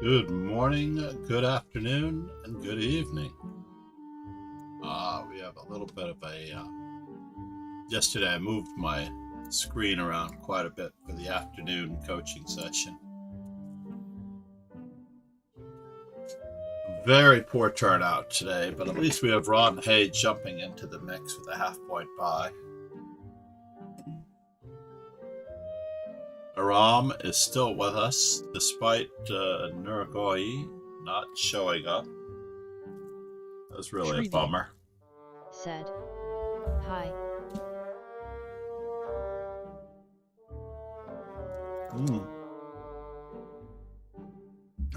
Good morning, good afternoon, and good evening. We have a little bit of a. Yesterday, I moved my screen around quite a bit for the afternoon coaching session. Very poor turnout today, but at least we have Ron Hay jumping into the mix with a half-point bye. Aram is still with us despite Nuragoi not showing up. That was really a bummer. Said, hi.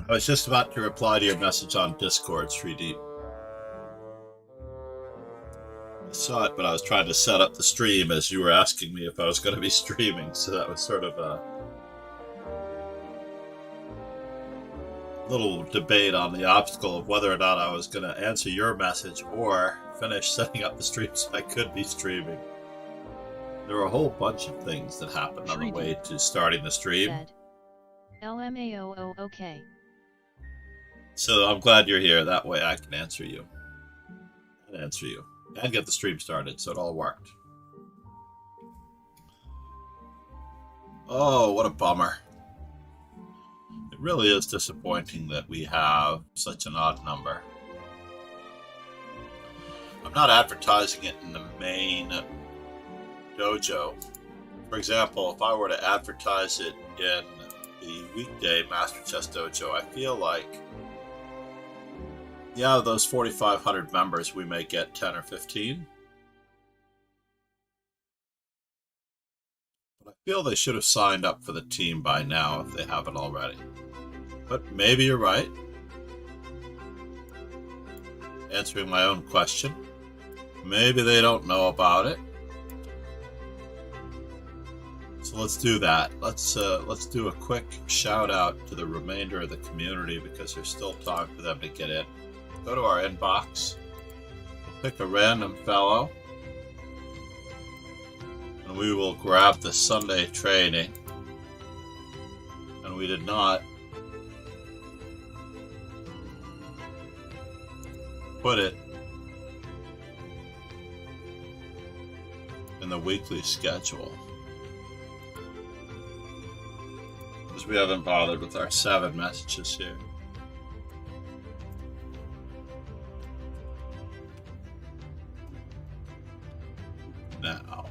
I was just about to reply to your message on Discord, Srideep. I saw it, but I was trying to set up the stream as you were asking me if I was going to be streaming, so that was sort of a little debate on the obstacle of whether or not I was going to answer your message or finish setting up the stream so I could be streaming. There were a whole bunch of things that happened on the way to starting the stream. Said, LMAOO okay. So I'm glad you're here. That way I can answer you. And get the stream started, so it all worked. Oh, what a bummer. It really is disappointing that we have such an odd number. I'm not advertising it in the main dojo. For example, if I were to advertise it in the weekday Master Chess Dojo, I feel like out of those 4,500 members, we may get 10 or 15. But I feel they should have signed up for the team by now if they haven't already. But maybe you're right. Answering my own question. Maybe they don't know about it. So let's do that. Let's do a quick shout out to the remainder of the community because there's still time for them to get in. Go to our inbox, pick a random fellow, and we will grab the Sunday training. And we did not put it in the weekly schedule because we haven't bothered with our 7 messages here. Now,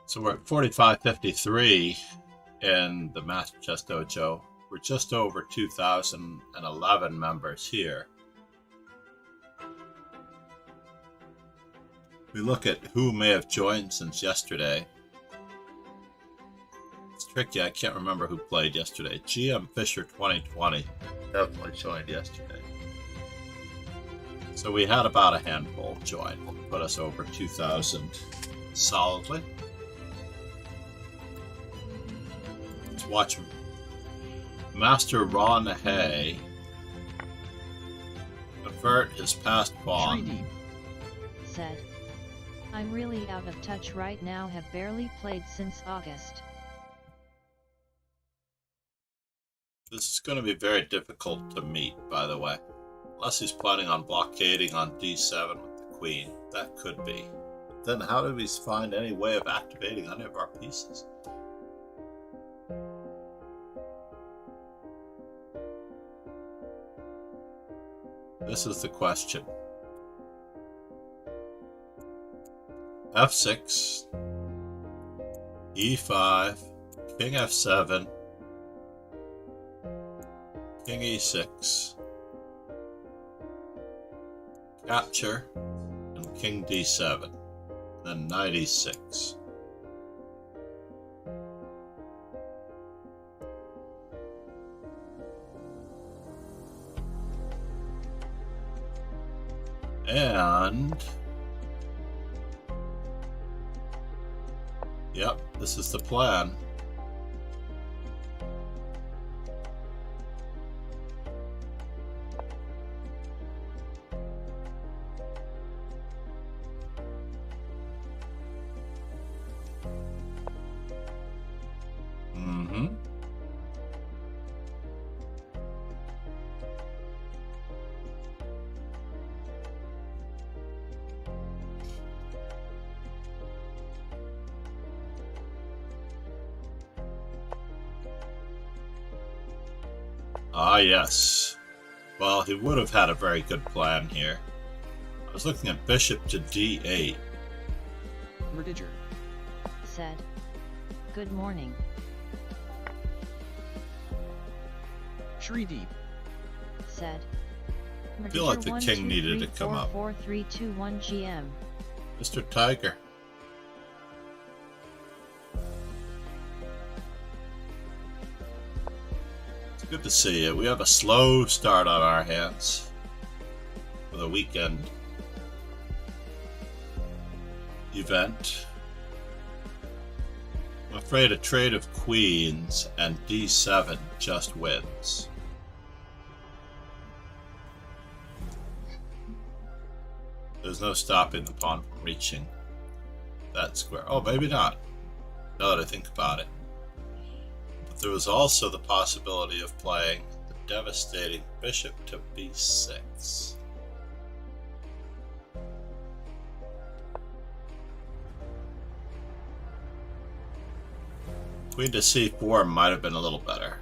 so we're at 4553 in the Master Chess Dojo. We're just over 2,011 members here. We look at who may have joined since yesterday. It's tricky, I can't remember who played yesterday. GM Fisher 2020 definitely joined yesterday. So we had about a handful join. Put us over 2,000 solidly. Let's watch Master Ron Hay avert his past pawn. Said, I'm really out of touch right now, have barely played since August. This is going to be very difficult to meet, by the way. Unless he's planning on blockading on d7 with the queen. That could be. Then how do we find any way of activating any of our pieces? This is the question. f6, e5, king f7, king e6, capture, and king d7, then knight e6. And yep, this is the plan. Ah, yes. Well, he would have had a very good plan here. I was looking at bishop to d8. Rediger said. Good morning. Shri Deep Said. I feel like the king needed to come up. 4321 GM. Mr. Tiger. It's good to see you. We have a slow start on our hands for the weekend event. I'm afraid a trade of queens and d7 just wins. There's no stopping the pawn from reaching that square. Oh, maybe not, now that I think about it. But there was also the possibility of playing the devastating bishop to b6. Queen to c4 might have been a little better.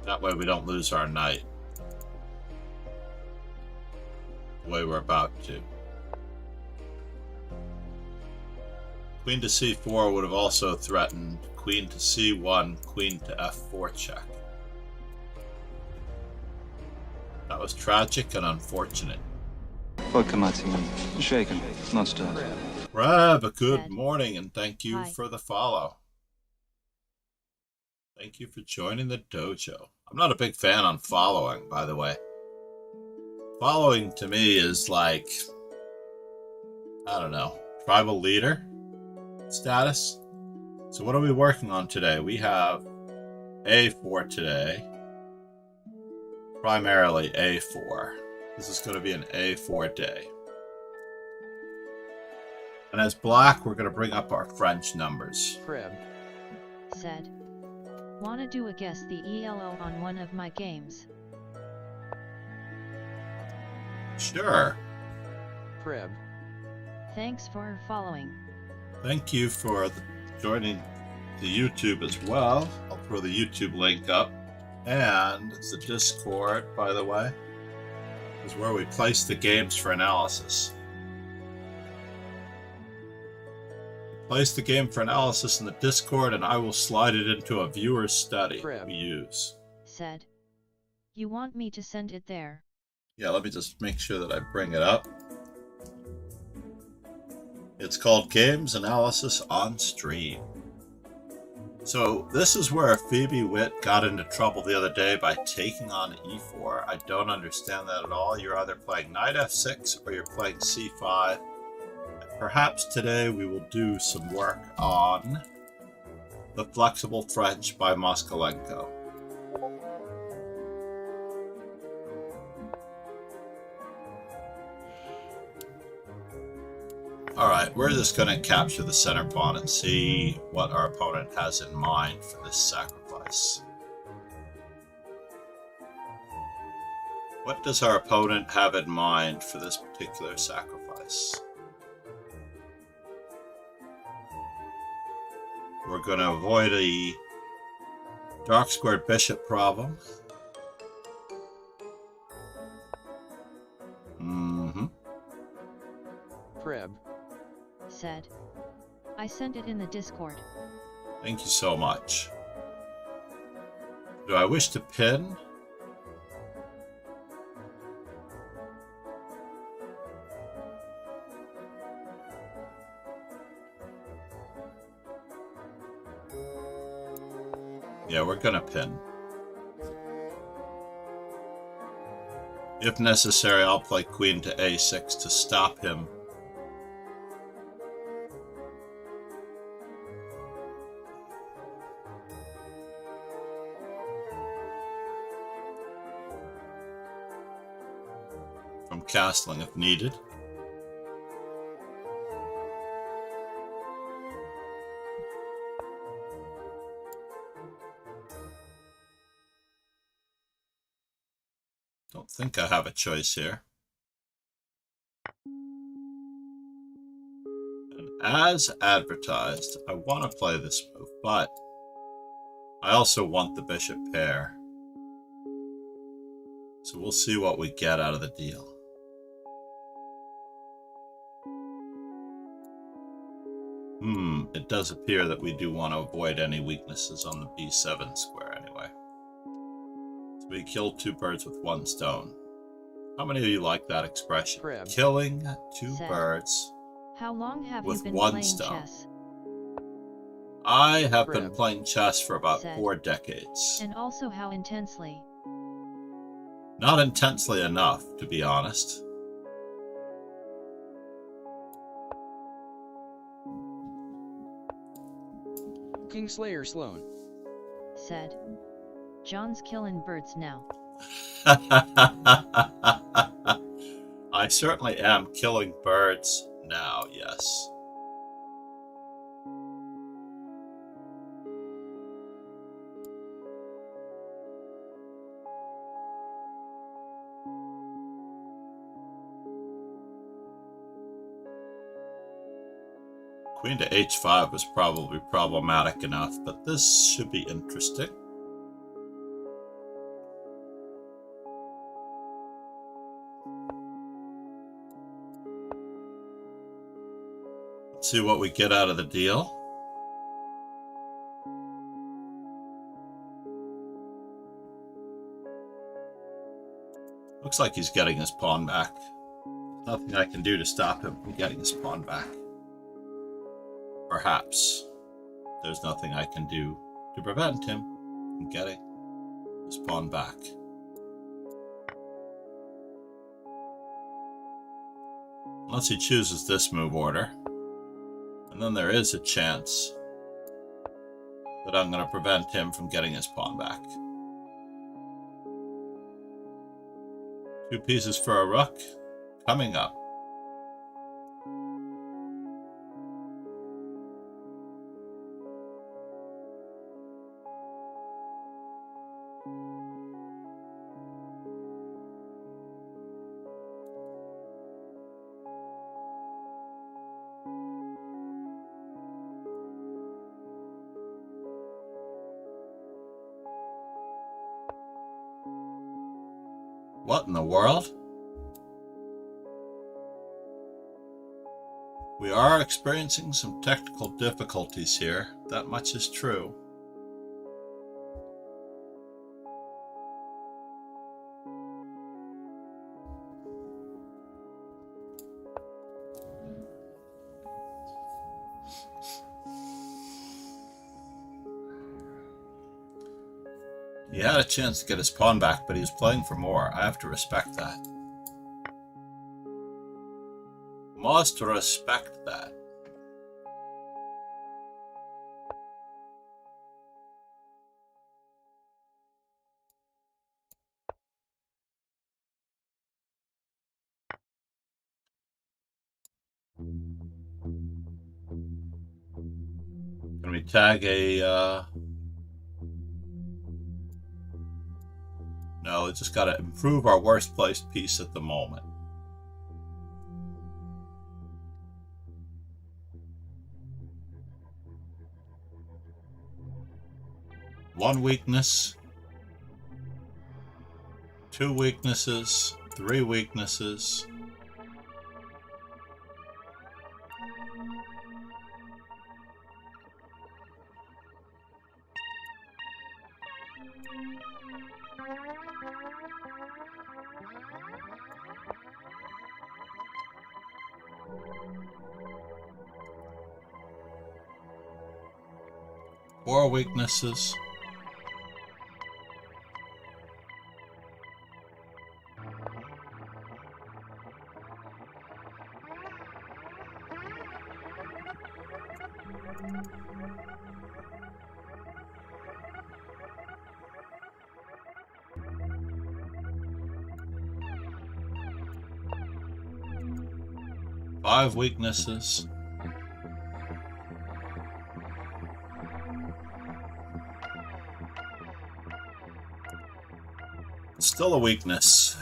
That way we don't lose our knight the way we're about to. Queen to c4 would have also threatened queen to c1, queen to f4 check. That was tragic and unfortunate. Shaken, not stirred. Reb, good morning and thank you Hi. for the follow. Thank you for joining the dojo. I'm not a big fan on following, by the way. Following to me is like, I don't know, tribal leader status. So what are we working on today? We have A4 today. Primarily A4. This is going to be an A4 day. And as black, we're going to bring up our French numbers. Preb Said. Wanna do a guess the ELO on one of my games? Sure. Preb Thanks for following. Thank you for joining the YouTube as well. I'll throw the YouTube link up. And the Discord, by the way, is where we place the games for analysis. Place the game for analysis in the Discord and I will slide it into a viewer's study Crap. we use. Said. You want me to send it there? Yeah, let me just make sure that I bring it up. It's called Games Analysis on Stream. So this is where Phoebe Witt got into trouble the other day by taking on e4. I don't understand that at all. You're either playing knight f6 or you're playing c5. Perhaps today we will do some work on The Flexible French by Moskalenko. Alright, we're just going to capture the center pawn and see what our opponent has in mind for this sacrifice. What does our opponent have in mind for this particular sacrifice? We're going to avoid a dark squared bishop problem. Preb Said. I sent it in the Discord. Thank you so much. Do I wish to pin? Yeah, we're gonna pin. If necessary, I'll play queen to a6 to stop him. From castling if needed. Don't think I have a choice here. And as advertised, I want to play this move, but I also want the bishop pair. So we'll see what we get out of the deal. It does appear that we do want to avoid any weaknesses on the B7 square anyway. So we killed 2 birds with 1 stone. How many of you like that expression? Prim. Killing 2 Said. birds How long have with you been 1 playing stone. chess? I have been Prim. playing chess for about Said. 4 decades. And also how intensely? Not intensely enough, to be honest. Kingslayer Sloan. Said. John's killing birds now. I certainly am killing birds now, yes. Queen to h5 was probably problematic enough, but this should be interesting. Let's see what we get out of the deal. Looks like he's getting his pawn back. Nothing I can do to stop him from getting his pawn back. Perhaps there's nothing I can do to prevent him from getting his pawn back. Unless he chooses this move order. And then there is a chance that I'm going to prevent him from getting his pawn back. 2 pieces for a rook coming up. What in the world? We are experiencing some technical difficulties here. That much is true. He had a chance to get his pawn back, but he was playing for more. I have to respect that. Must respect that. Can we tag a... No, it's just got to improve our worst placed piece at the moment. One weakness, 2 weaknesses, 3 weaknesses. Four weaknesses. Five weaknesses. Still a weakness.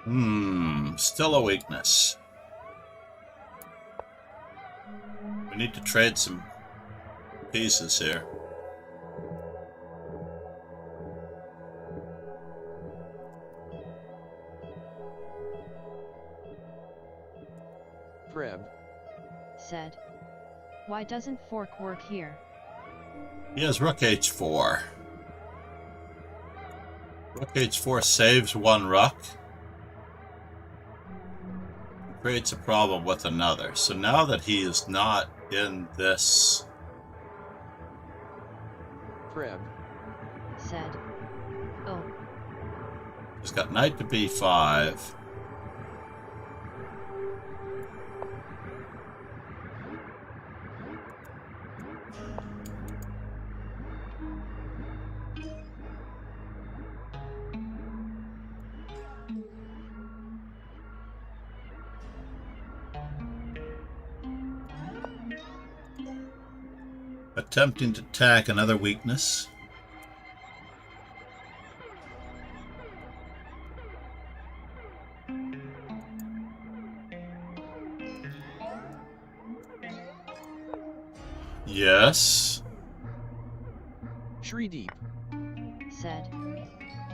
Still a weakness. We need to trade some pieces here. Preb. Said. Why doesn't fork work here? He has rook h4. Rook h4 saves one rook. Creates a problem with another. So now that he is not in this... Preb. Said. Oh. He's got knight to b5. Attempting to tag another weakness. Yes. Shri Deep. Said.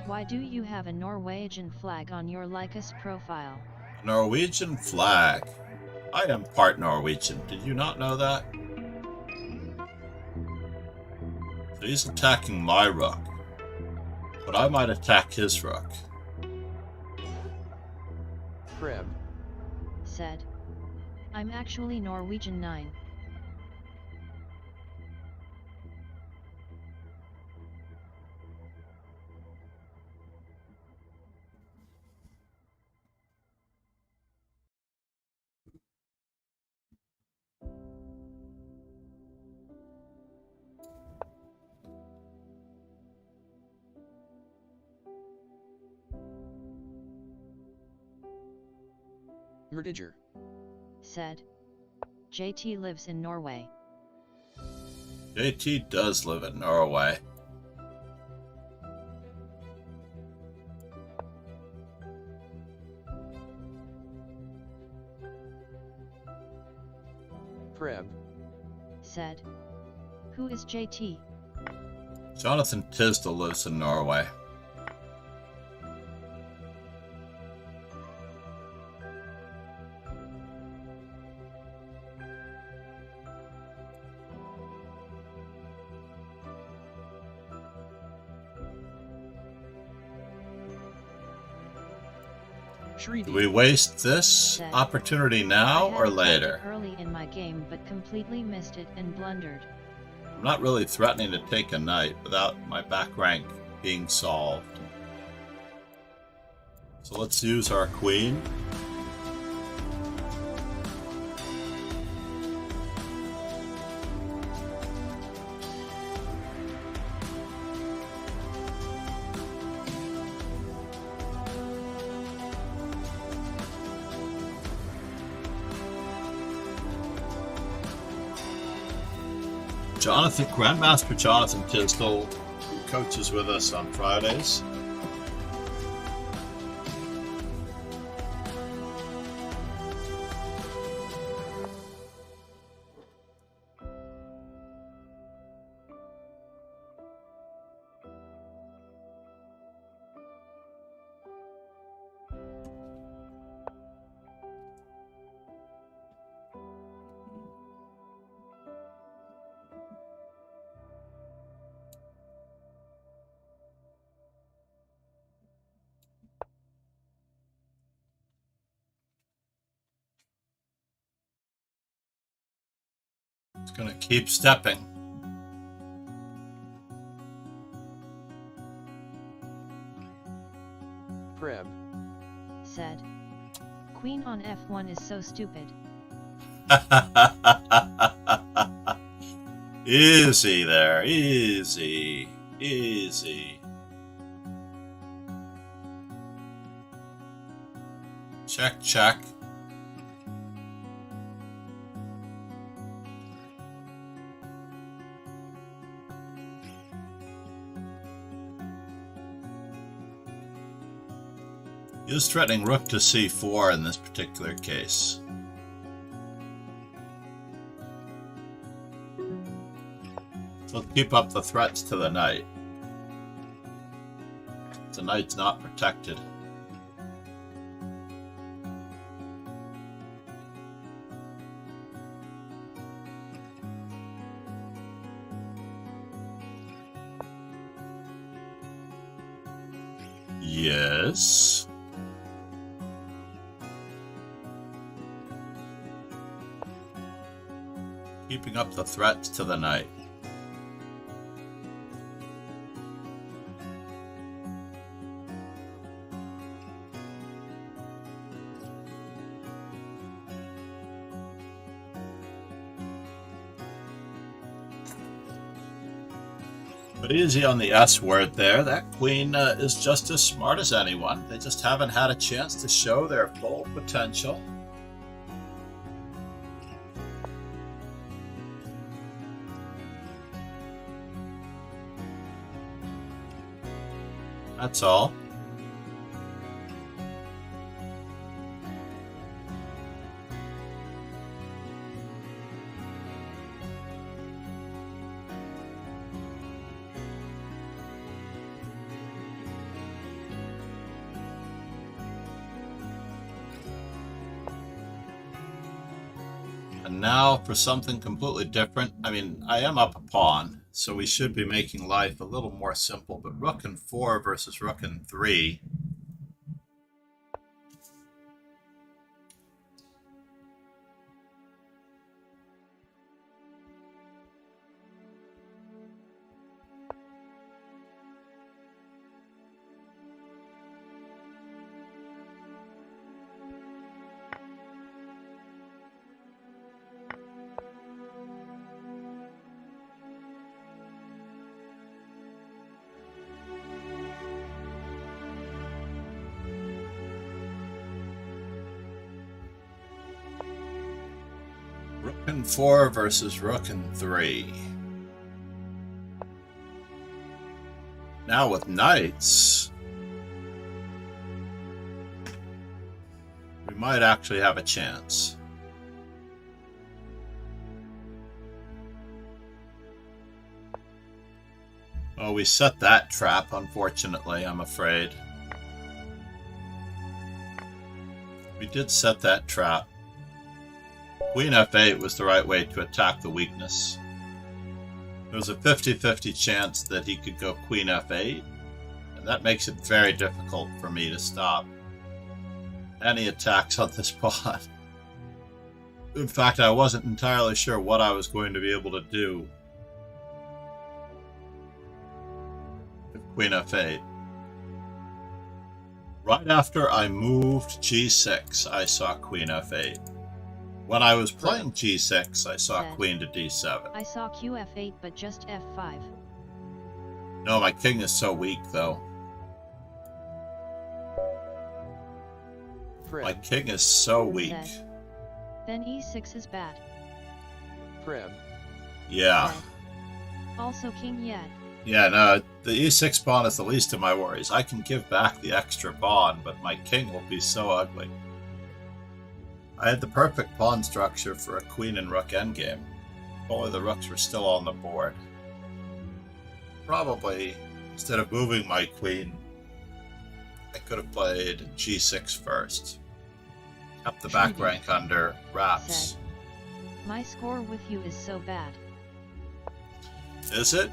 Why do you have a Norwegian flag on your Lycus profile? Norwegian flag. I am part Norwegian. Did you not know that? So he's attacking my rook. But I might attack his rook. Preb. Said. I'm actually Norwegian 9. Merdiger. Said. JT lives in Norway. JT does live in Norway. Preb. Said. Who is JT? Jonathan Tisdall lives in Norway. Shri Do Deep. we waste this opportunity now I had or attacked later? it early in my game but completely missed it and blundered. I'm not really threatening to take a knight without my back rank being solved. So let's use our queen. Grandmaster Jonathan Tisdall, who coaches with us on Fridays. It's going to keep stepping. Preb. Said. Queen on f1 is so stupid. Easy there, easy, easy. Check, check. He is threatening rook to c4 in this particular case. So let's keep up the threats to the knight. The knight's not protected. Yes. Keeping up the threats to the knight. But easy on the S word there. That queen is just as smart as anyone. They just haven't had a chance to show their full potential. That's all. And now for something completely different. I mean, I am up a pawn, so we should be making life a little more simple, but rook and 4 versus rook and 3. Rook and 4 versus rook and 3. Now with knights, we might actually have a chance. Oh, we set that trap, unfortunately, I'm afraid. We did set that trap. Queen f8 was the right way to attack the weakness. There was a 50-50 chance that he could go queen f8, and that makes it very difficult for me to stop any attacks on this pawn. In fact, I wasn't entirely sure what I was going to be able to do with queen f8. Right after I moved g6, I saw queen f8. When I was playing g6, I saw queen to d7. I saw qf8, but just f5. No, my king is so weak, though. My king is so weak. Then e6 is bad. Prem. Yeah. Also king yet. Yeah, no, the e6 pawn is the least of my worries. I can give back the extra pawn, but my king will be so ugly. I had the perfect pawn structure for a queen and rook endgame. If only the rooks were still on the board. Probably, instead of moving my queen, I could have played g6 first. Kept the back rank under wraps. My score with you is so bad. Is it?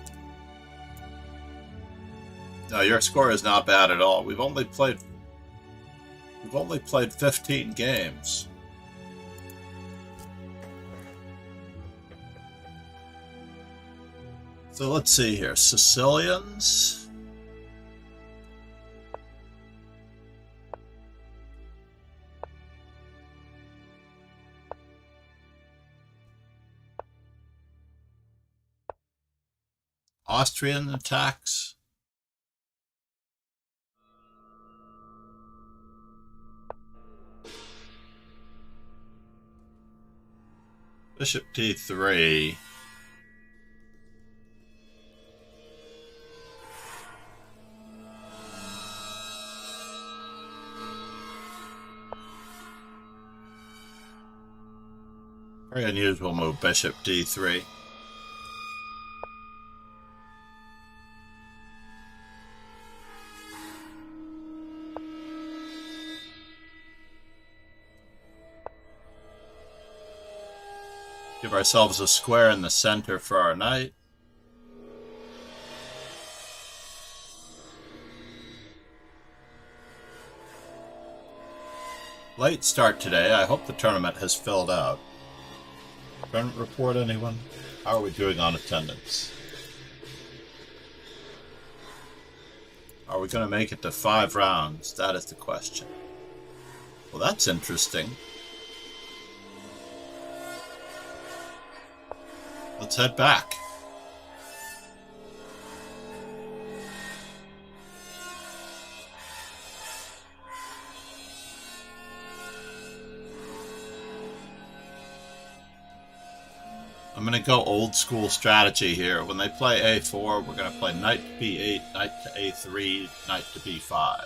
No, your score is not bad at all. We've only played 15 games. So let's see here. Sicilians. Austrian attacks. Bishop d3. Very unusual move, bishop d3. Give ourselves a square in the center for our knight. Late start today. I hope the tournament has filled out. Tournament report, anyone? How are we doing on attendance? Are we going to make it to 5 rounds? That is the question. Well, that's interesting. Let's head back. I'm going to go old school strategy here. When they play a4, we're going to play knight to b8, knight to a3, knight to b5.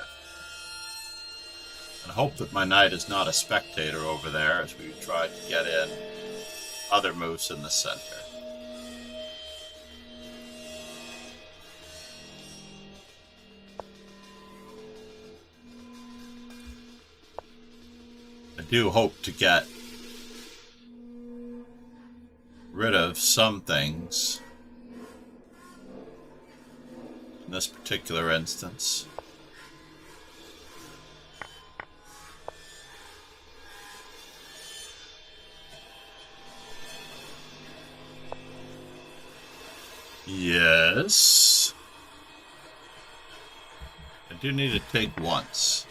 And hope that my knight is not a spectator over there as we try to get in other moves in the center. I do hope to get rid of some things in this particular instance. Yes. I do need to take once.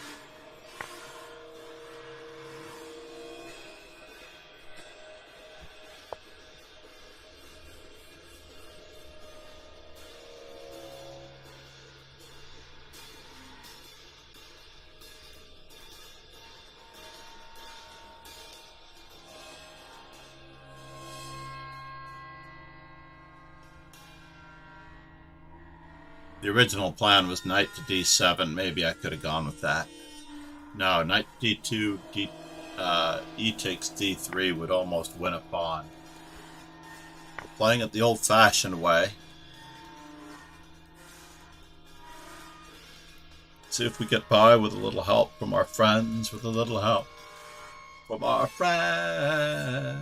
The original plan was knight to d7. Maybe I could have gone with that. No, knight to d2, e takes d3 would almost win a pawn. We're playing it the old-fashioned way. See if we get by with a little help from our friends, with a little help from our friends.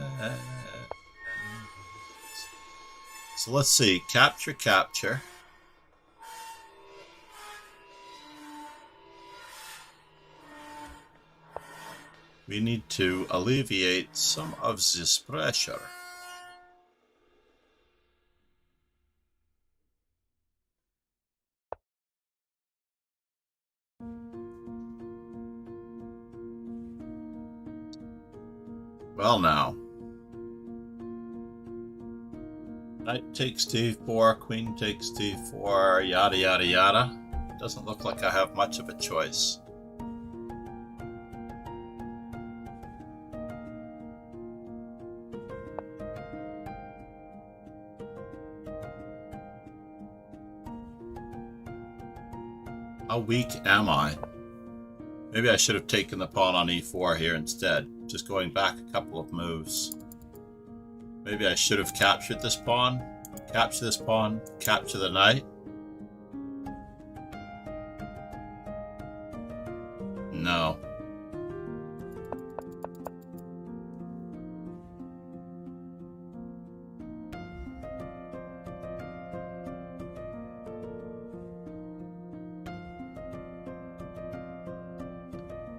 So let's see. Capture, capture. We need to alleviate some of this pressure. Well now. Knight takes d4, queen takes d4, yada yada yada. Doesn't look like I have much of a choice. How weak am I? Maybe I should have taken the pawn on e4 here instead, just going back a couple of moves. Maybe I should have captured this pawn, capture the knight. No.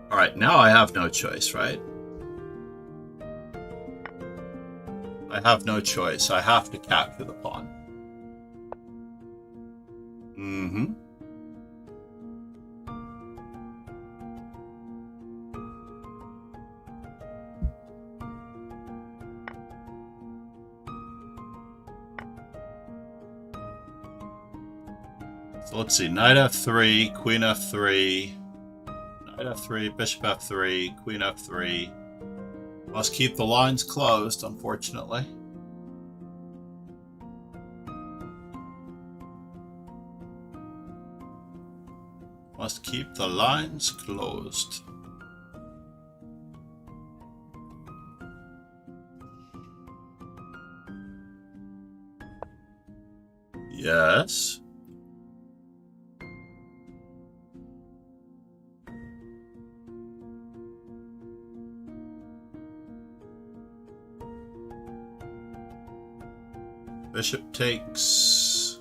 Alright, now I have no choice, right? I have no choice. I have to capture the pawn. Mm-hmm. So let's see. Knight f3, queen f3. Knight f3, bishop f3, queen f3. Must keep the lines closed, unfortunately. Must keep the lines closed. Yes. Bishop takes.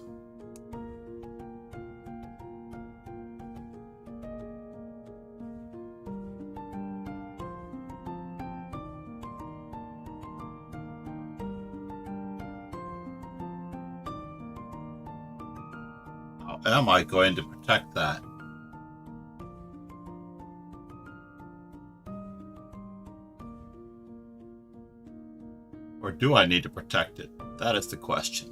How am I going to protect that? Or do I need to protect it? That is the question.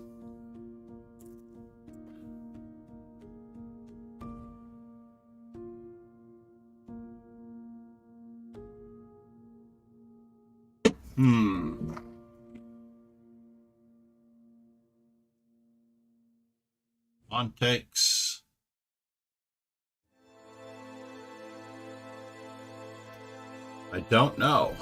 Pawn takes. I don't know.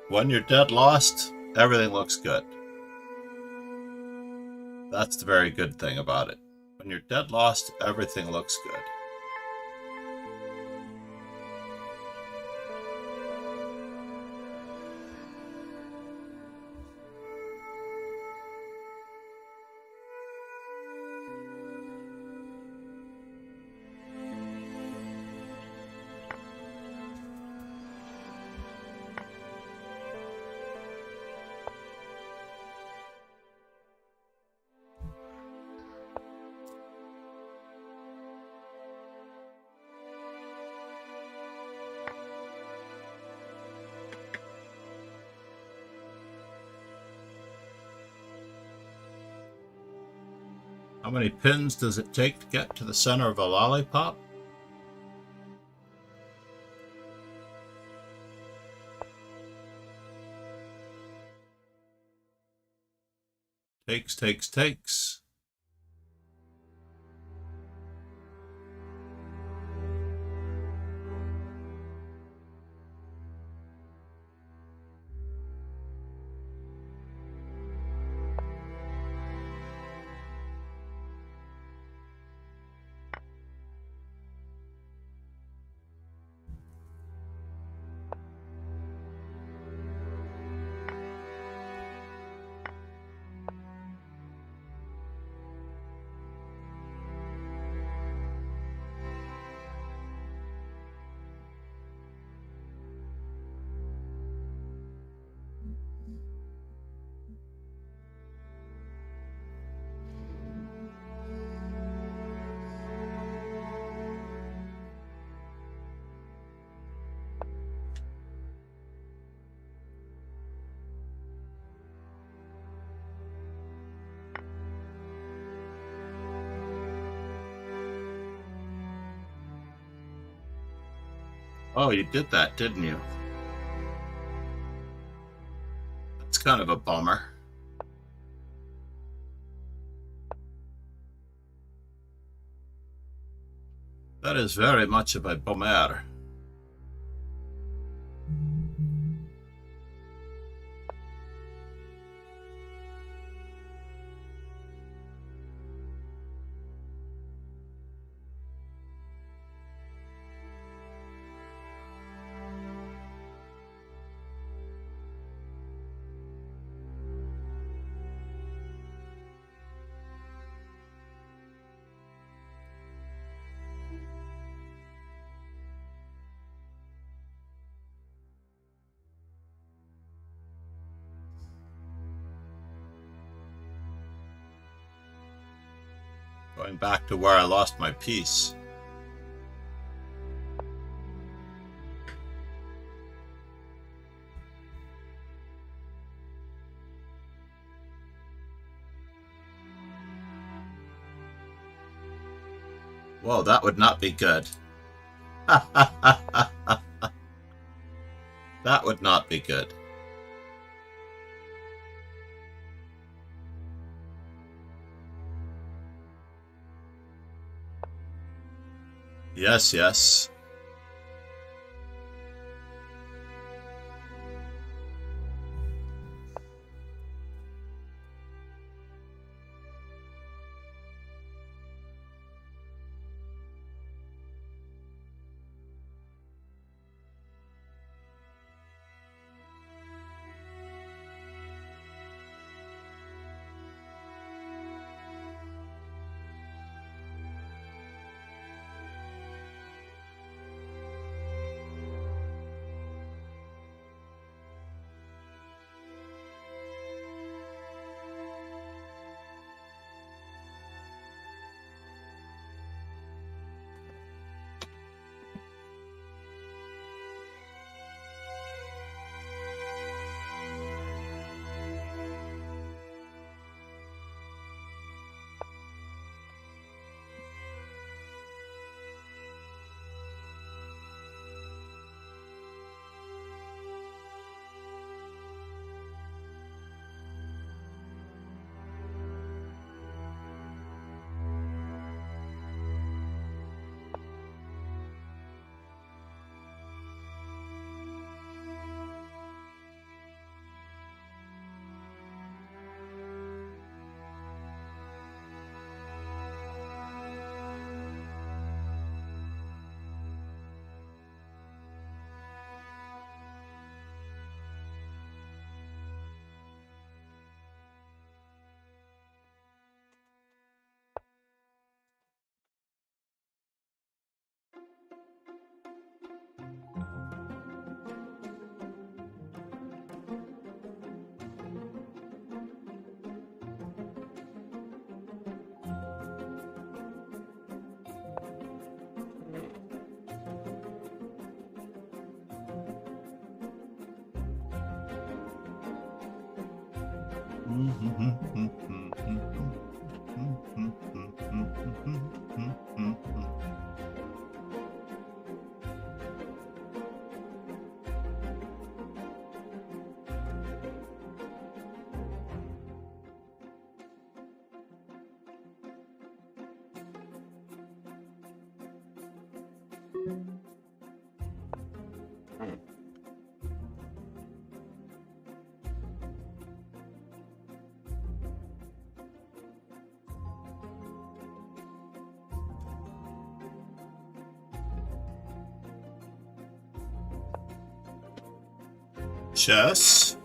When you're dead lost, everything looks good. That's the very good thing about it. When you're dead lost, everything looks good. How many pins does it take to get to the center of a lollipop? Takes. Oh, you did that, didn't you? That's kind of a bummer. That is very much of a bummer. Going back to where I lost my piece. Whoa, that would not be good. That would not be good. Yes, yes. Chess.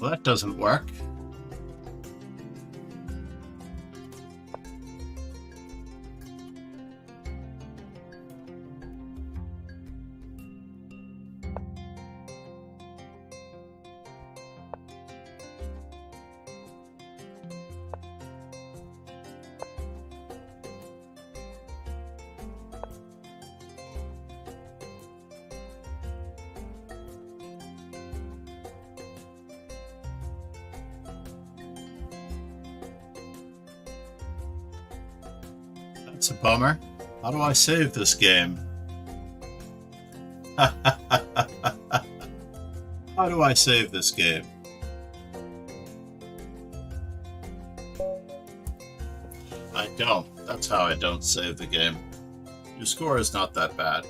Well, that doesn't work. That's a bummer. How do I save this game? How do I save this game? I don't. That's how I don't save the game. Your score is not that bad.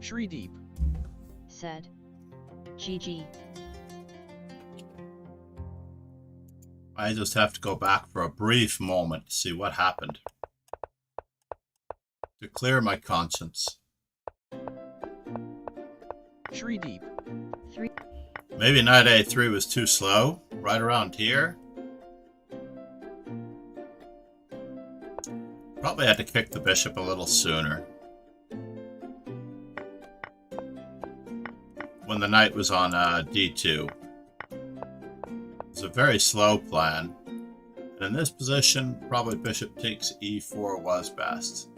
Shrideep said. GG. I just have to go back for a brief moment to see what happened. To clear my conscience. Shrideep 3. Maybe knight a3 was too slow, right around here. Probably had to kick the bishop a little sooner. When the knight was on d2. It's a very slow plan. And in this position, probably bishop takes e4 was best.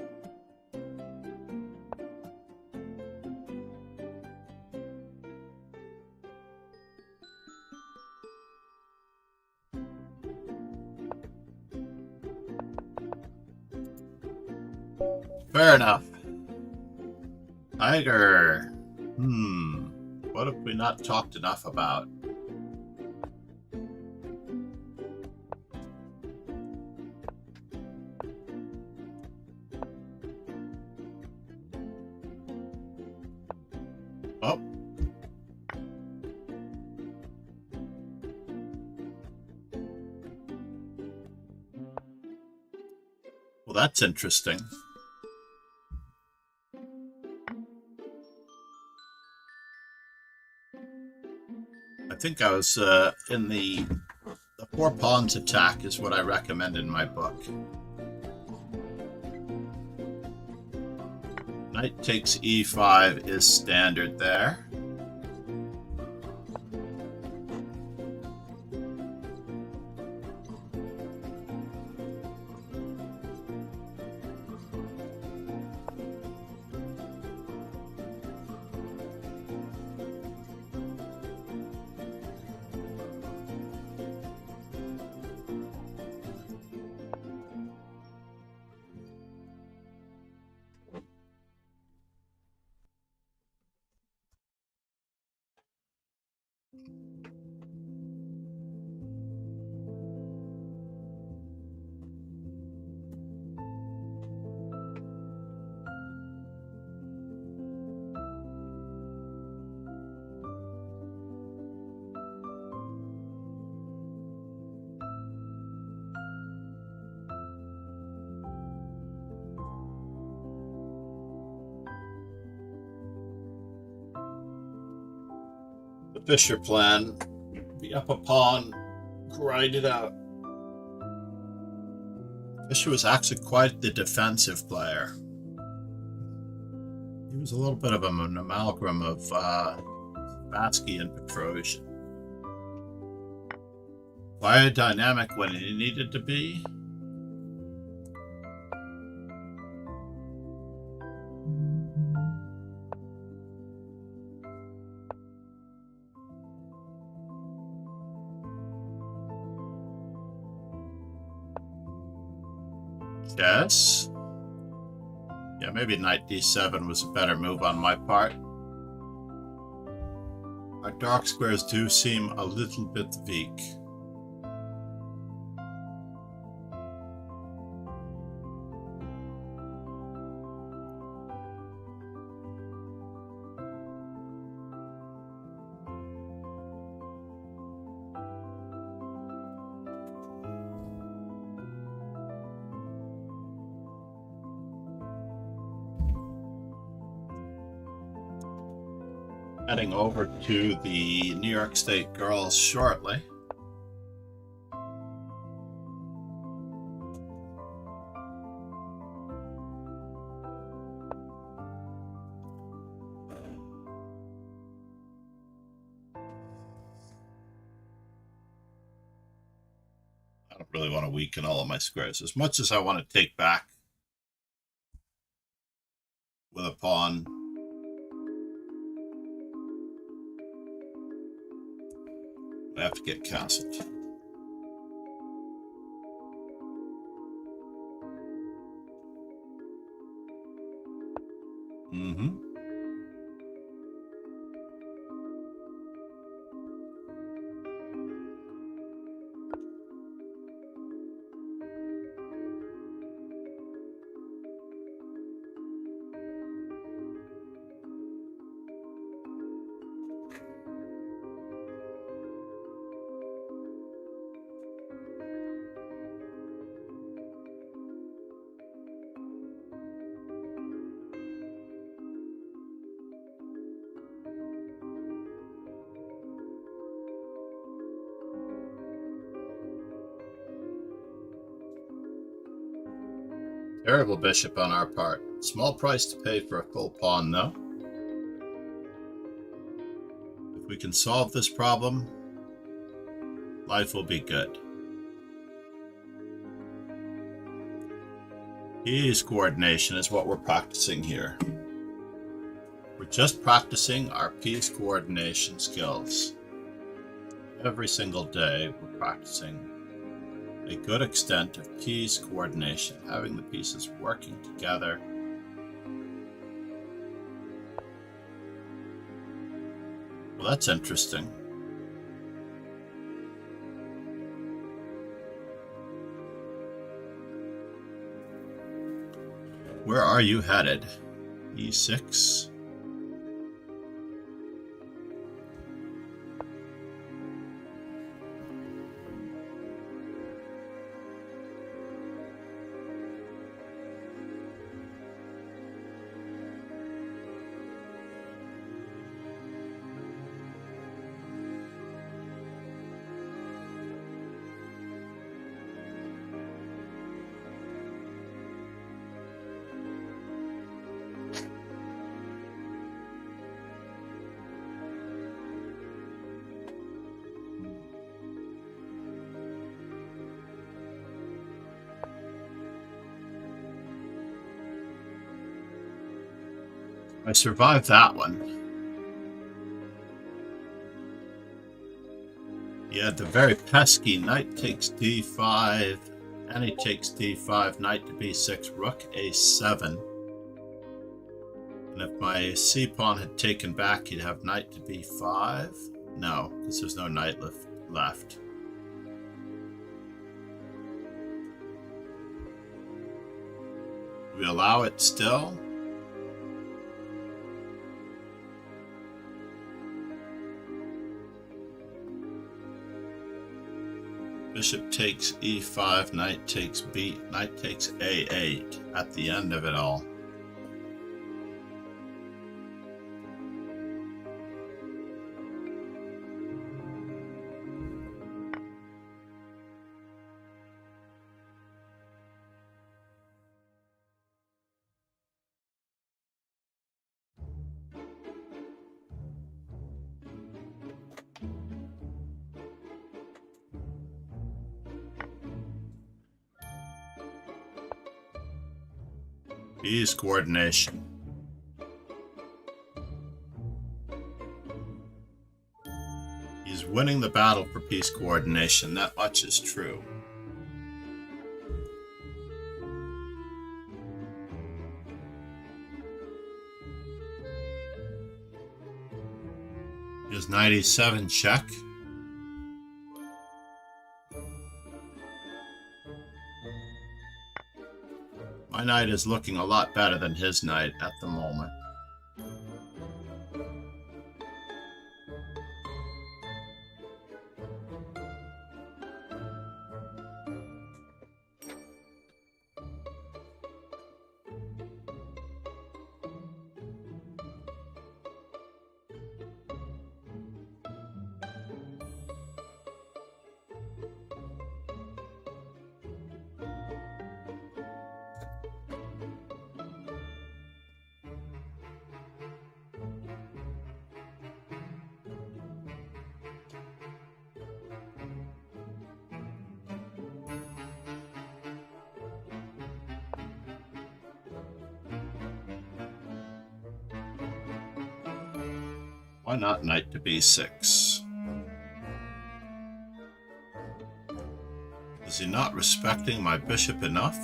Fair enough. Tiger. What have we not talked enough about? Oh. Well, that's interesting. I think I was in the 4 pawns attack is what I recommend in my book. Knight takes e5 is standard there. The Fisher plan, be up a pawn, grind it out. Fisher was actually quite the defensive player. He was a little bit of an amalgam of Spassky and Petrosian. Quite dynamic when he needed to be. Yes. Yeah, maybe knight d7 was a better move on my part. Our dark squares do seem a little bit weak. Heading over to the New York State girls shortly. I don't really want to weaken all of my squares as much as I want to take back with a pawn. I have to get castled. Terrible bishop on our part. Small price to pay for a full pawn, though. If we can solve this problem, life will be good. Piece coordination is what we're practicing here. We're just practicing our piece coordination skills. Every single day, we're practicing a good extent of piece coordination, having the pieces working together. Well, that's interesting. Where are you headed? E6. I survived that one. He had the very pesky knight takes d5, and he takes d5, knight to b6, rook a7. And if my c-pawn had taken back, he'd have knight to b5. No, because there's no knight left. Do we allow it still? Bishop takes e5, knight takes knight takes a8 at the end of it all. Piece coordination. He's winning the battle for piece coordination, that much is true. His knight e7 check. My knight is looking a lot better than his knight at the moment. Why not knight to b6? Is he not respecting my bishop enough?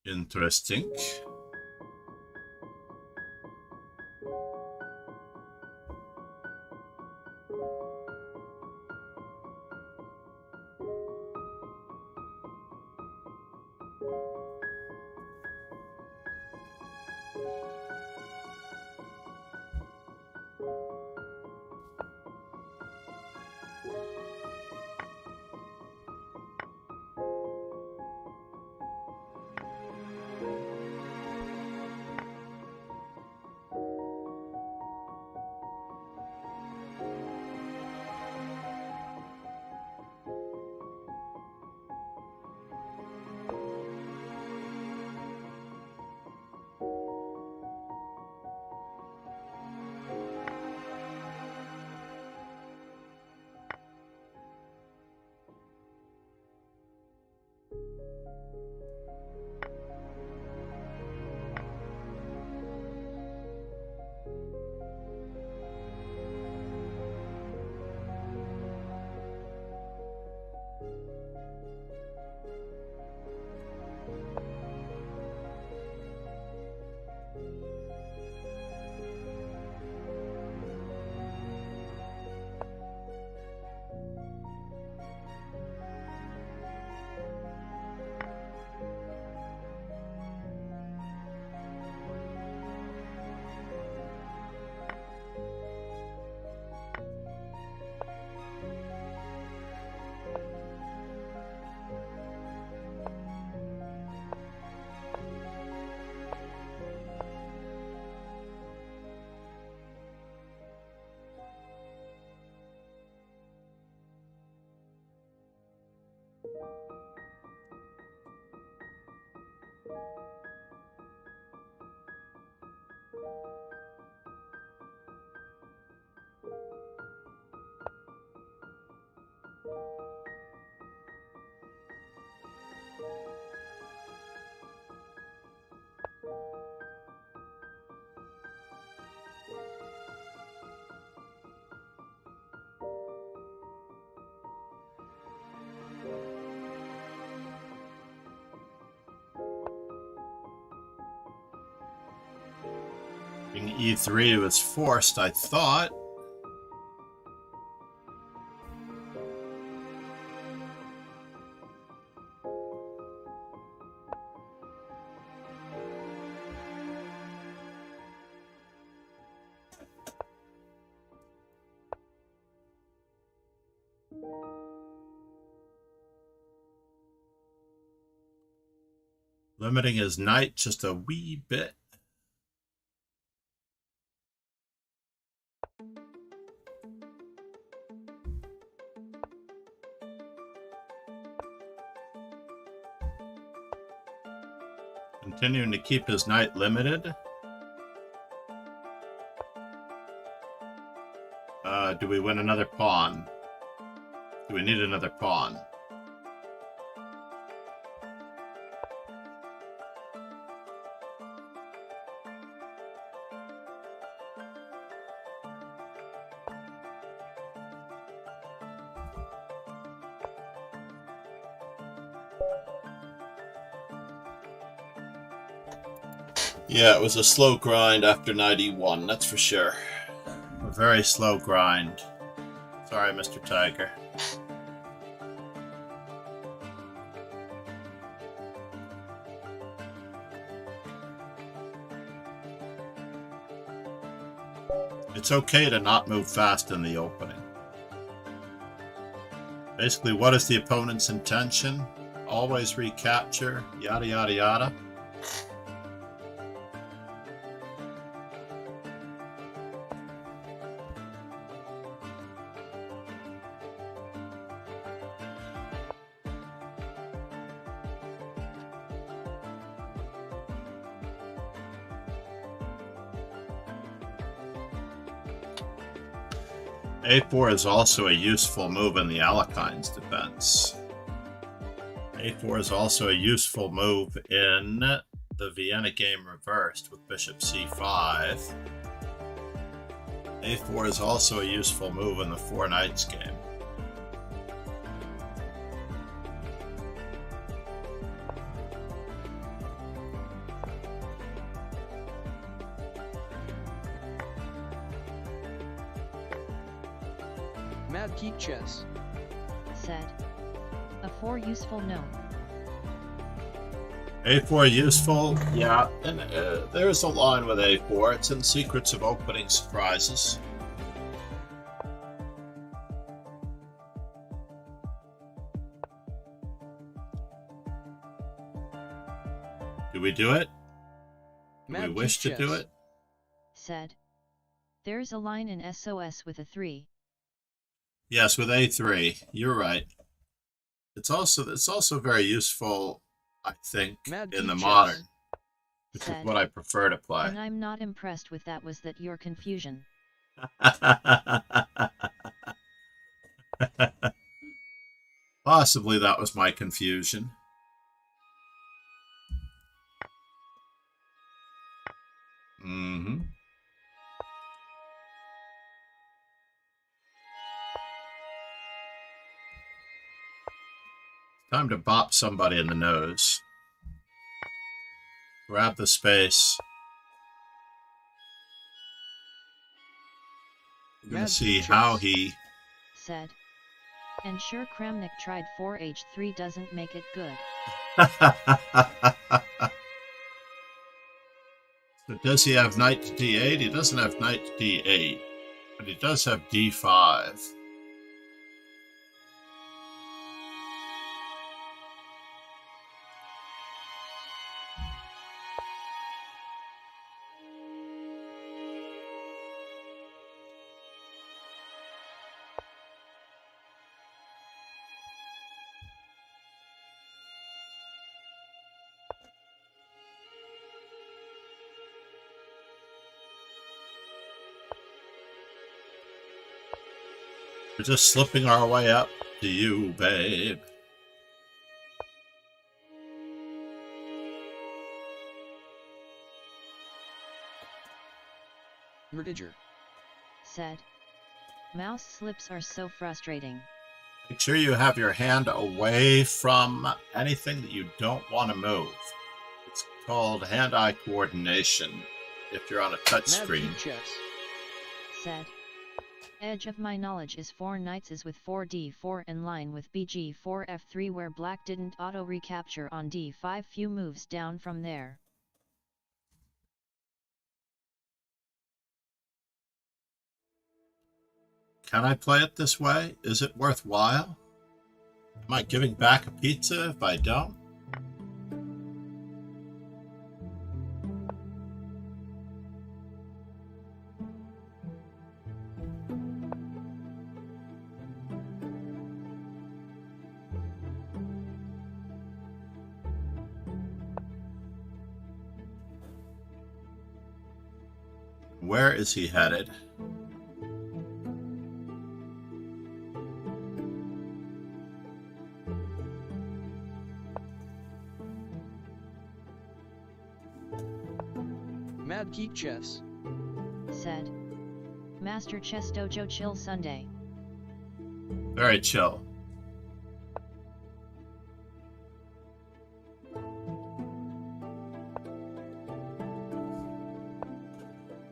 Interesting. King e3 was forced, I thought. Limiting his knight just a wee bit. Continuing to keep his knight limited. Do we win another pawn? Do we need another pawn? Yeah, it was a slow grind after 91, that's for sure. A very slow grind. Sorry, Mr. Tiger. It's okay to not move fast in the opening. Basically, what is the opponent's intention? Always recapture, yada yada yada. A4 is also a useful move in the Alechine's defense. A4 is also a useful move in the Vienna game reversed with bishop c5. A4 is also a useful move in the Four Knights game. Mad Geek Chess said. A4 useful no. A4 useful? Yeah, and there's a line with A4. It's in Secrets of Opening Surprises. Do we do it? Do we wish to do it? Said. There's a line in SOS with a 3. Yes, with A3. You're right. It's also very useful, I think, in the modern, which is what I prefer to play. And I'm not impressed with that. Was that your confusion? Possibly that was my confusion. Mm-hmm. Time to bop somebody in the nose. Grab the space. We're going to see how he... said. And sure, Kramnik tried 4h3 doesn't make it good. So does he have knight to d8? He doesn't have knight to d8, but he does have d5. We're just slipping our way up to you, babe. Merdiger said. Mouse slips are so frustrating. Make sure you have your hand away from anything that you don't want to move. It's called hand-eye coordination if you're on a touch screen. Said. Edge of my knowledge is 4 knights is with 4d4 in line with bg4 f3 where black didn't auto recapture on d5 few moves down from there. Can I play it this way? Is it worthwhile? Am I giving back a pizza if I don't? Where is he headed? Mad Geek Chess said. Master Chess Dojo chill Sunday. Very chill.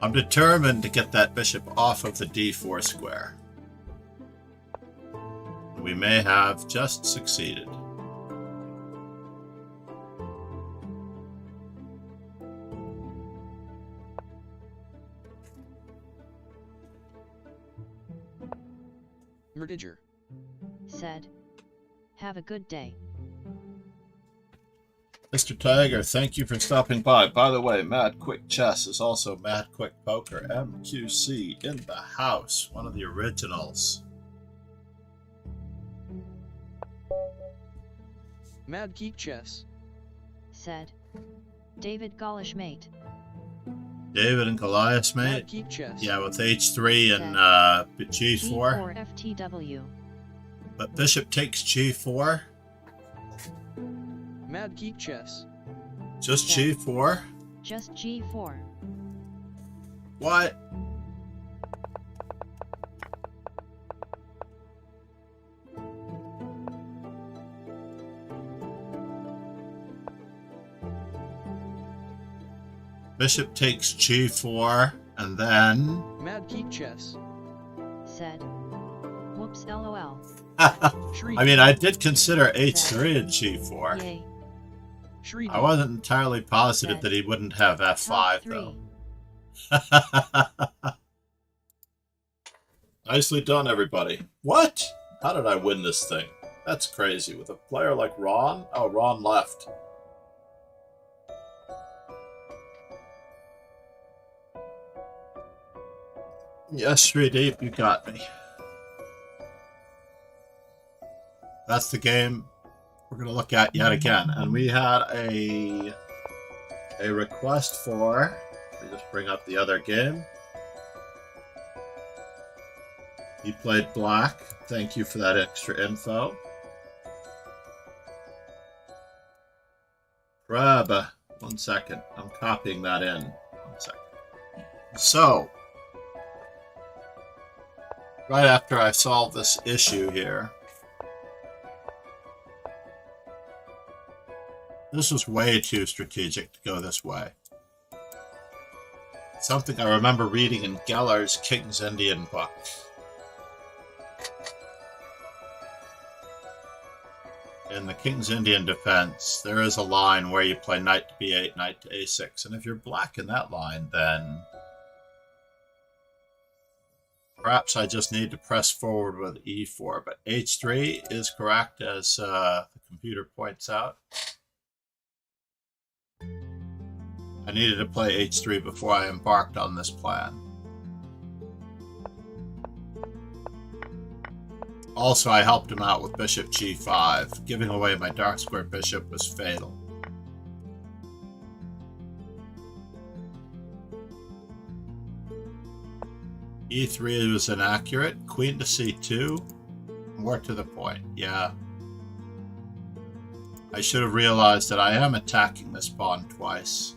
I'm determined to get that bishop off of the d4 square. We may have just succeeded. Merdiger said. Have a good day. Mr. Tiger, thank you for stopping by. By the way, Mad Quick Chess is also Mad Quick Poker, MQC, in the house. One of the originals. Mad Geek Chess said. David Gaulish mate. David and Goliath, Mad mate. Geek Chess. Yeah, with h3 and g4. G4 FTW. But bishop takes g4. Mad Geek Chess. Just Check. g4. Just G4. What? Bishop takes g4, and then... Mad Geek Chess. Said. Whoops lol. Shriek. I mean, I did consider h3 and g4. Yay. Shriek. I wasn't entirely positive Said. that he wouldn't have Top f5, 3. though. Nicely done, everybody. What? How did I win this thing? That's crazy. With a player like Ron? Oh, Ron left. Yes, 3D, you got me. That's the game we're going to look at yet again. And we had a request for... Let me just bring up the other game. He played black. Thank you for that extra info. Grab. 1 second. I'm copying that in. 1 second. So, right after I solve this issue here, this was way too strategic to go this way. Something I remember reading in Geller's King's Indian book. In the King's Indian defense, there is a line where you play knight to b8, knight to a6, and if you're black in that line, then perhaps I just need to press forward with e4, but h3 is correct, as the computer points out. I needed to play h3 before I embarked on this plan. Also, I helped him out with bishop g5. Giving away my dark square bishop was fatal. e3 was inaccurate. Queen to c2. More to the point, yeah. I should have realized that I am attacking this pawn twice.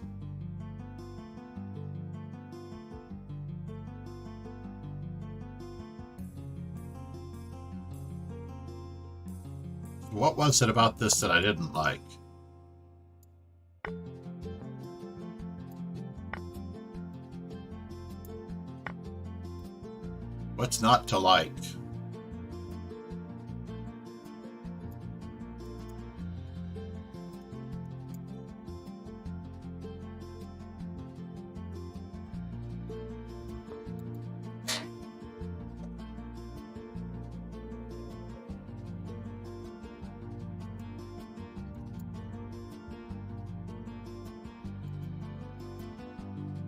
What was it about this that I didn't like? What's not to like?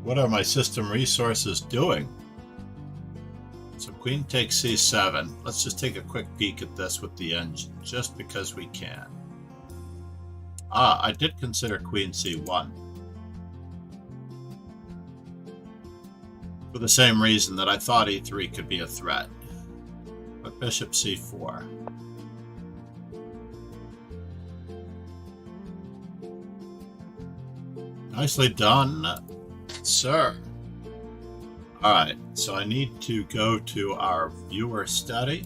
What are my system resources doing? So queen takes c7. Let's just take a quick peek at this with the engine, just because we can. I did consider queen c1. For the same reason that I thought e3 could be a threat. But bishop c4. Nicely done, sir. Alright, so I need to go to our viewer study.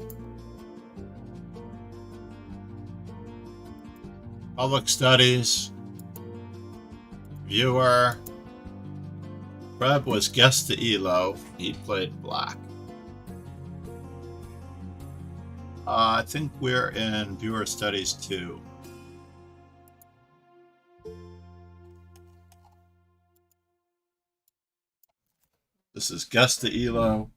Public studies. Viewer. Preb was guest to Elo. He played black. I think we're in viewer studies 2. This is guest to Elo.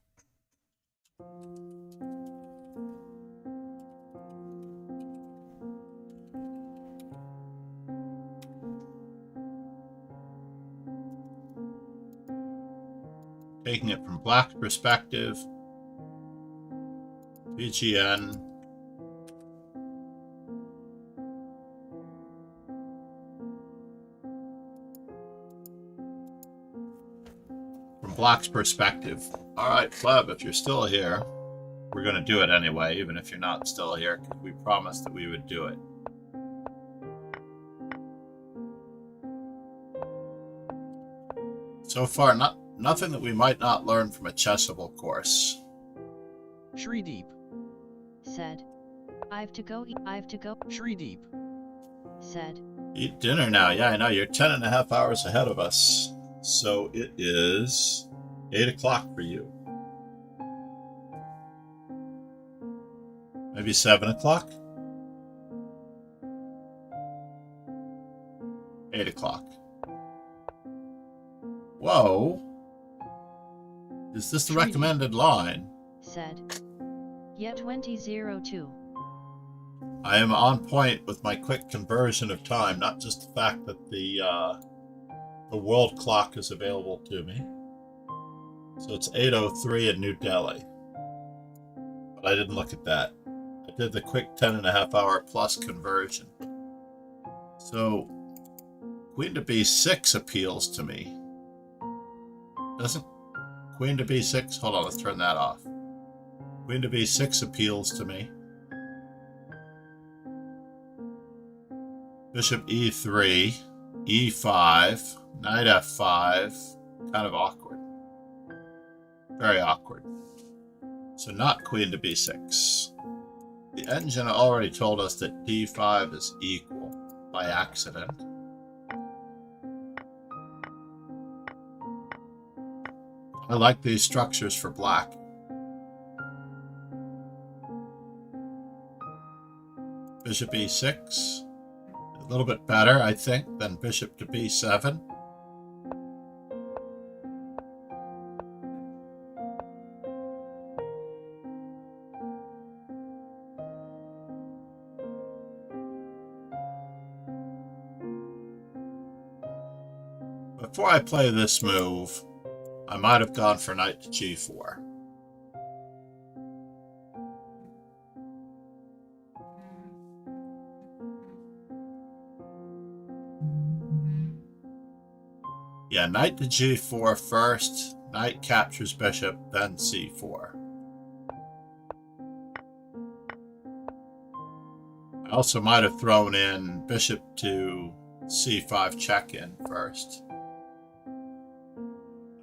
Taking it from black perspective. WGM. Black's perspective. All right, Pleb, if you're still here, we're going to do it anyway, even if you're not still here, because we promised that we would do it. So far, nothing that we might not learn from a chessable course. Shrideep. Said. I've to go. Shrideep. Said. Eat dinner now. Yeah, I know. You're 10.5 hours ahead of us. So it is 8 o'clock for you. Maybe 7 o'clock? 8 o'clock. Whoa. Is this the recommended line? Said. Yeah, 2002. I am on point with my quick conversion of time, not just the fact that the world clock is available to me. So it's 8:03 in New Delhi. But I didn't look at that. I did the quick 10.5 hour plus conversion. So Queen to B6 appeals to me. Doesn't Queen to B6? Hold on, let's turn that off. Queen to B6 appeals to me. Bishop E3, E5, Knight F5. Kind of awkward. Very awkward. So not Queen to B6. The engine already told us that D5 is equal by accident. I like these structures for black. Bishop E6. A little bit better, I think, than bishop to B7. Before I play this move, I might have gone for knight to G4. Yeah, knight to G4 first, knight captures bishop, then C4. I also might have thrown in bishop to C5 check-in first.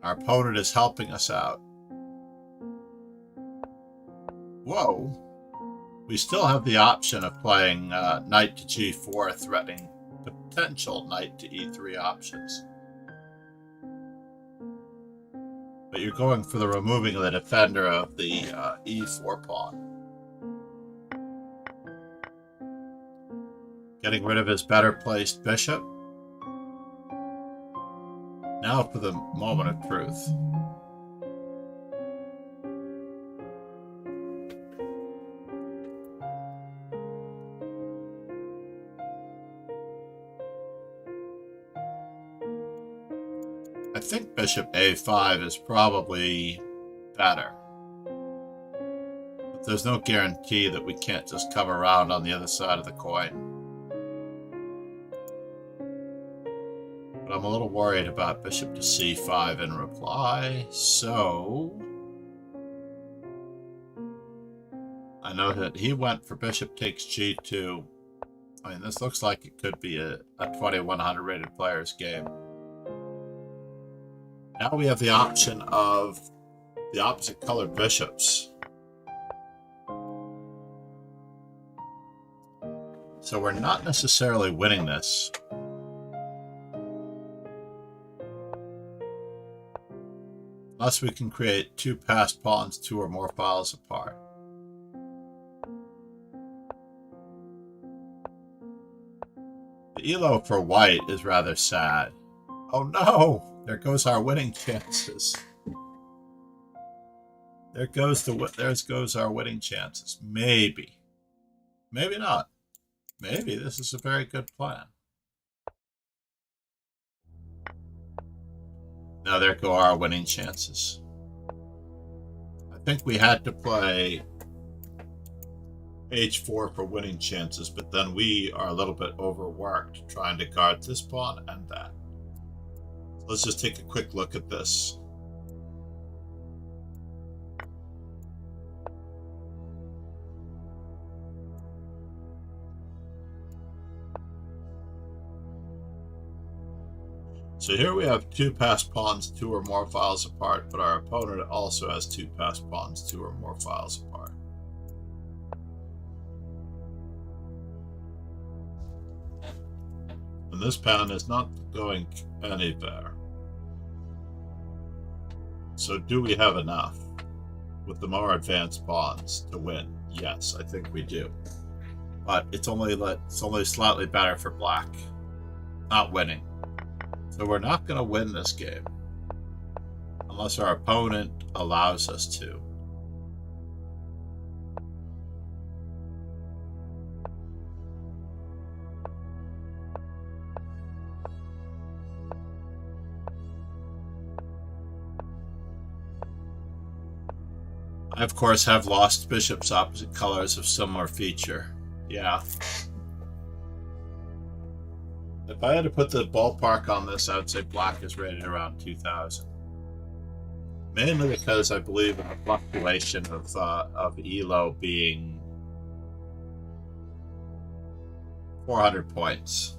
Our opponent is helping us out. Whoa. We still have the option of playing knight to G4, threatening potential knight to E3 options. But you're going for the removing of the defender of the E4 pawn. Getting rid of his better placed bishop. Now for the moment of truth. I think bishop A5 is probably better. But there's no guarantee that we can't just come around on the other side of the coin. But I'm a little worried about bishop to C5 in reply, so I know that he went for bishop takes G2. I mean, this looks like it could be a 2100 rated player's game. Now we have the option of the opposite colored bishops. So we're not necessarily winning this. Unless we can create two passed pawns 2 or more files apart. The elo for white is rather sad. Oh no! There goes our winning chances. There goes our winning chances. Maybe. Maybe not. Maybe this is a very good plan. Now there go our winning chances. I think we had to play H4 for winning chances, but then we are a little bit overworked trying to guard this pawn and that. So let's just take a quick look at this. So here we have two passed pawns 2 or more files apart, but our opponent also has two passed pawns 2 or more files apart. And this pawn is not going anywhere. So do we have enough with the more advanced pawns to win? Yes, I think we do. But it's only slightly better for black. Not winning. So we're not going to win this game unless our opponent allows us to. I, of course, have lost bishops opposite colors of similar feature. Yeah. If I had to put the ballpark on this, I would say black is rated around 2,000. Mainly because I believe in the fluctuation of ELO being 400 points.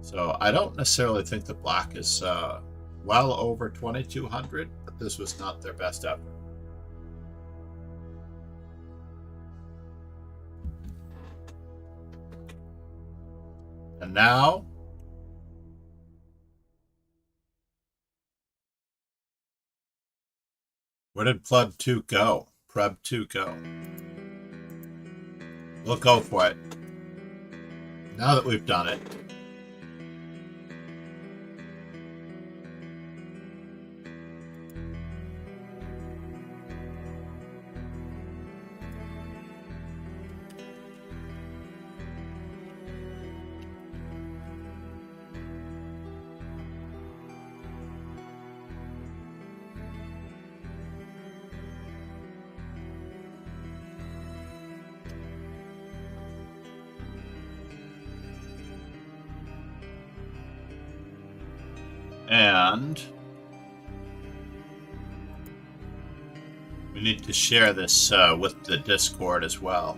So I don't necessarily think that black is well over 2,200, but this was not their best effort. And now, where did Pleb 2 go? Preb 2 go? We'll go for it. Now that we've done it. And we need to share this with the Discord as well.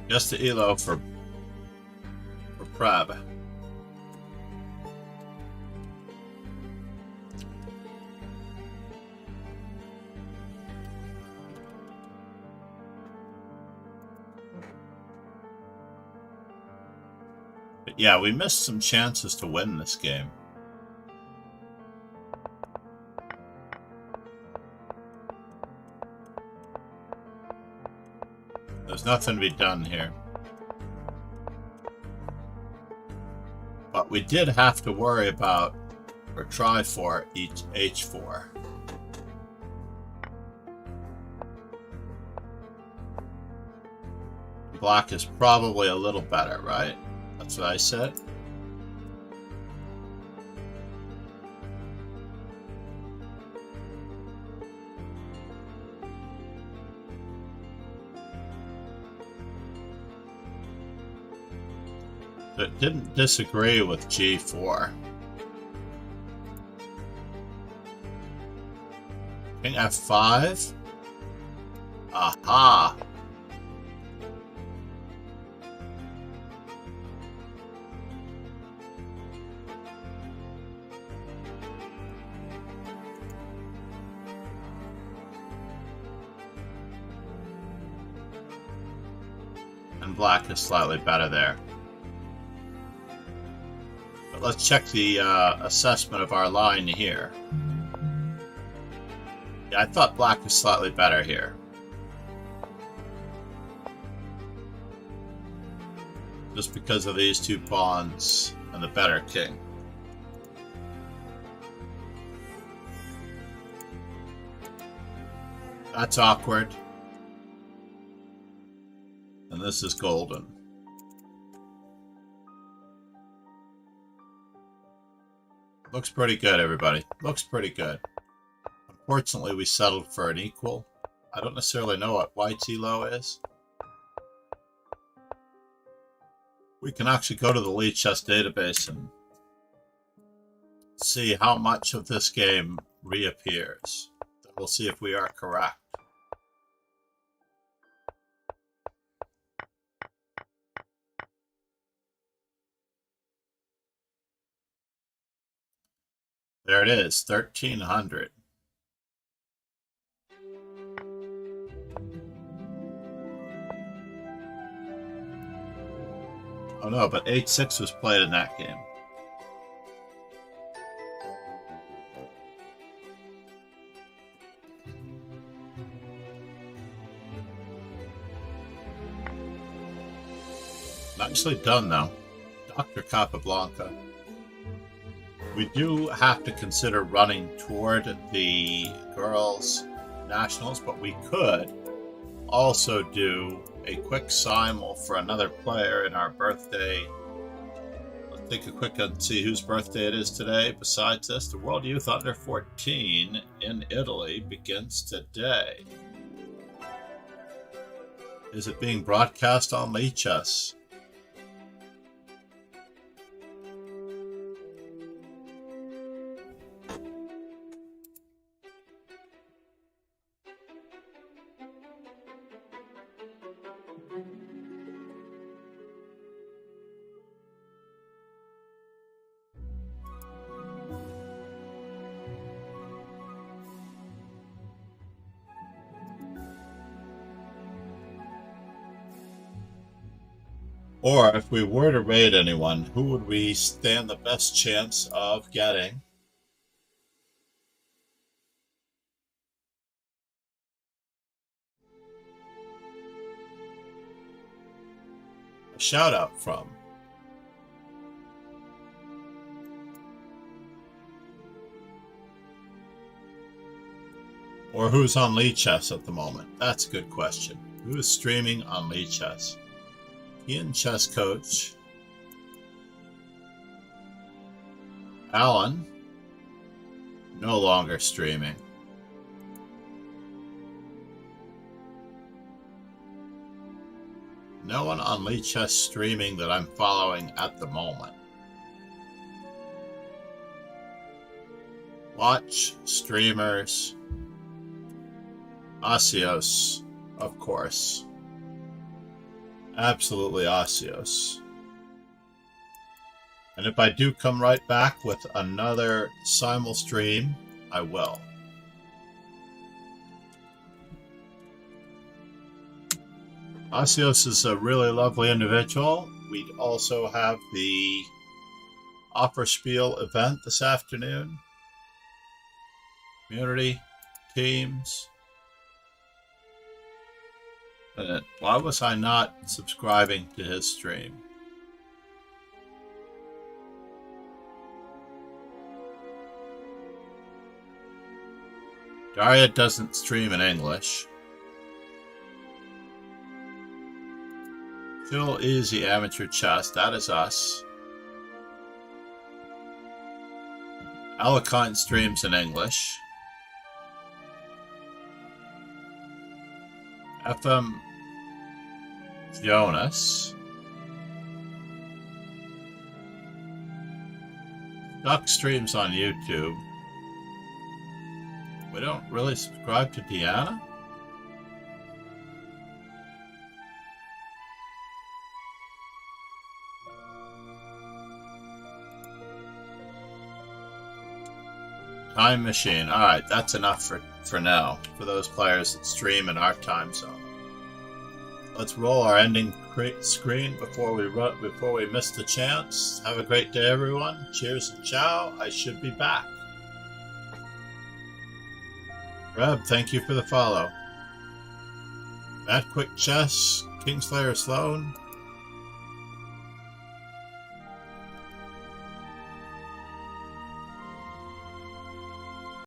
Just the ELO for Preb. Yeah, we missed some chances to win this game. There's nothing to be done here. But we did have to worry about, or try for, each H4. Black is probably a little better, right? That's what I said. It didn't disagree with G4. King F5? Aha! And black is slightly better there. But let's check the assessment of our line here. Yeah, I thought black was slightly better here. Just because of these two pawns and the better king. That's awkward. And this is golden. Looks pretty good, everybody. Looks pretty good. Unfortunately, we settled for an equal. I don't necessarily know what white's elo is. We can actually go to the Lead Chess database and see how much of this game reappears. Then we'll see if we are correct. There it is, 1300. Oh no, but 8-6 was played in that game. Nicely done, though, Dr. Capablanca. We do have to consider running toward the girls' nationals, but we could also do a quick simul for another player in our birthday. Let's take a quick and see whose birthday it is today. Besides this, the World Youth Under 14 in Italy begins today. Is it being broadcast on Lead Chess? Or if we were to raid anyone, who would we stand the best chance of getting? A shout out from? Or who's on Lead Chess at the moment? That's a good question. Who is streaming on Lead Chess? Ian Chess Coach. Alan. No longer streaming. No one on Lead Chess streaming that I'm following at the moment. Watch, streamers. Asios, of course. Absolutely Asios. And if I do come right back with another simul stream, I will. Asios is a really lovely individual. We also have the Opera Spiel event this afternoon. Community, teams. Why was I not subscribing to his stream? Daria doesn't stream in English. Still Easy Amateur Chess, that is us. Alicant streams in English. FM Jonas. Duck streams on YouTube. We don't really subscribe to Deanna? Time Machine. Alright, that's enough for now, for those players that stream in our time zone. Let's roll our ending screen before we miss the chance. Have a great day, everyone. Cheers and ciao. I should be back. Reb, thank you for the follow. Matt Quick Chess, Kingslayer Sloan,